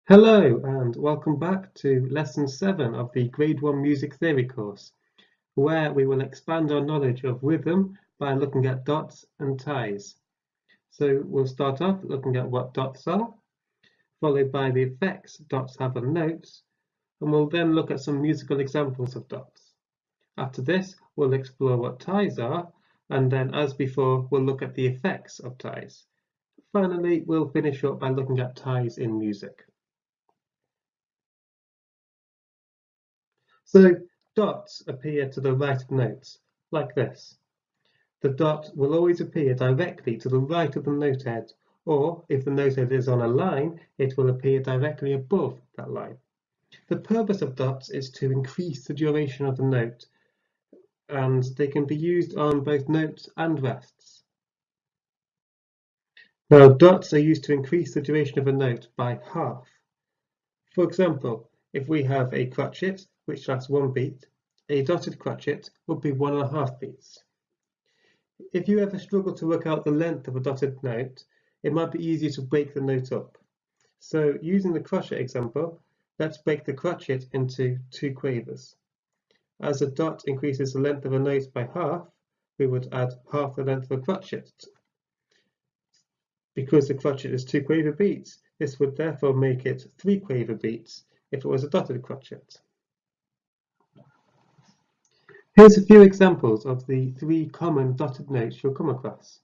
Hello and welcome back to Lesson 7 of the Grade 1 Music Theory course, where we will expand our knowledge of rhythm by looking at dots and ties. So we'll start off looking at what dots are, followed by the effects dots have on notes, and we'll then look at some musical examples of dots. After this, we'll explore what ties are, and then as before, we'll look at the effects of ties. Finally, we'll finish up by looking at ties in music. So dots appear to the right of notes, like this. The dot will always appear directly to the right of the notehead, or if the notehead is on a line, it will appear directly above that line. The purpose of dots is to increase the duration of the note, and they can be used on both notes and rests. Now, dots are used to increase the duration of a note by half. For example, if we have a crotchet, which lasts 1 beat, a dotted crotchet would be 1.5 beats. If you ever struggle to work out the length of a dotted note, it might be easier to break the note up. So using the crotchet example, let's break the crotchet into 2 quavers. As a dot increases the length of a note by half, we would add half the length of a crotchet. Because the crotchet is 2 quaver beats, this would therefore make it 3 quaver beats if it was a dotted crotchet. Here's a few examples of the 3 common dotted notes you'll come across.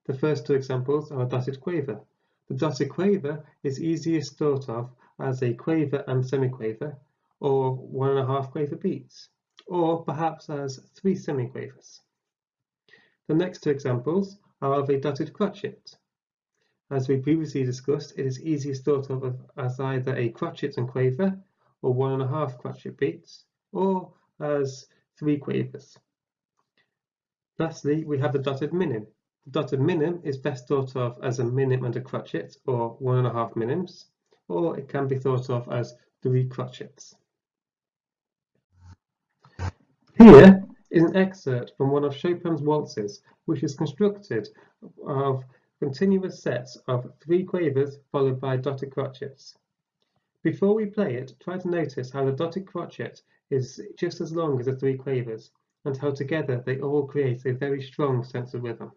The first 2 examples are a dotted quaver. The dotted quaver is easiest thought of as a quaver and semiquaver, or 1.5 quaver beats, or perhaps as 3 semiquavers. The next 2 examples are of a dotted crotchet. As we previously discussed, it is easiest thought of as either a crotchet and quaver, or 1.5 crotchet beats, or as 3 quavers. Lastly, we have the dotted minim. The dotted minim is best thought of as a minim and a crotchet, or 1.5 minims, or it can be thought of as 3 crotchets. Here is an excerpt from one of Chopin's waltzes, which is constructed of continuous sets of 3 quavers followed by dotted crotchets. Before we play it, try to notice how the dotted crotchet is just as long as the 3 quavers, and how together they all create a very strong sense of rhythm.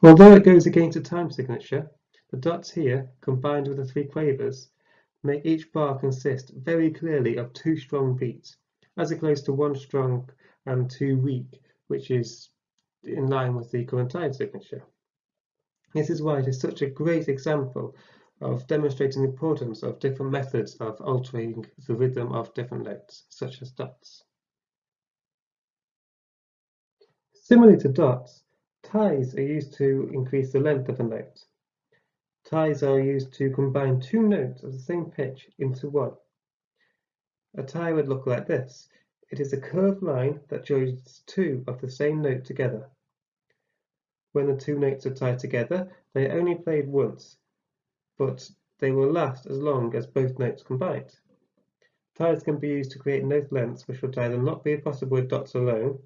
Although it goes against a time signature, the dots here, combined with the 3 quavers, make each bar consist very clearly of 2 strong beats, as opposed to 1 strong and 2 weak, which is in line with the current time signature. This is why it is such a great example of demonstrating the importance of different methods of altering the rhythm of different notes, such as dots. Similarly to dots, ties are used to increase the length of a note. Ties are used to combine 2 notes of the same pitch into one. A tie would look like this. It is a curved line that joins 2 of the same note together. When the 2 notes are tied together, they are only played once, but they will last as long as both notes combined. Ties can be used to create note lengths which would either not be possible with dots alone,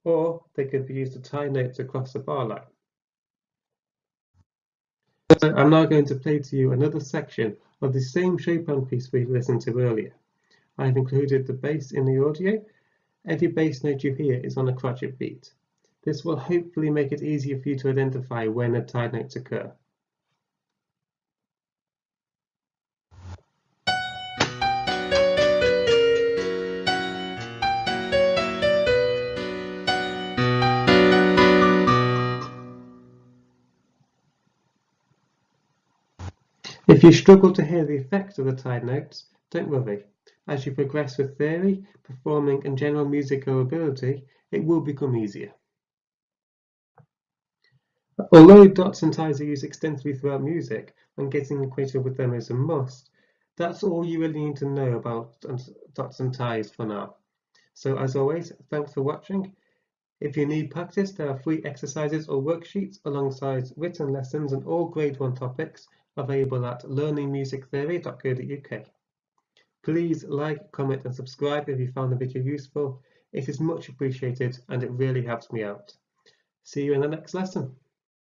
or they could be used to tie notes across a bar line. So I'm now going to play to you another section of the same Chopin piece we listened to earlier. I've included the bass in the audio. Every bass note you hear is on a crotchet beat. This will hopefully make it easier for you to identify when the tied notes occur. If you struggle to hear the effect of the tied notes, don't worry. As you progress with theory, performing and general musical ability, it will become easier. Although dots and ties are used extensively throughout music, and getting acquainted with them is a must, that's all you really need to know about dots and ties for now. So as always, thanks for watching. If you need practice, there are free exercises or worksheets alongside written lessons and all grade 1 topics available at learningmusictheory.co.uk. Please like, comment and subscribe if you found the video useful. It is much appreciated and it really helps me out. See you in the next lesson.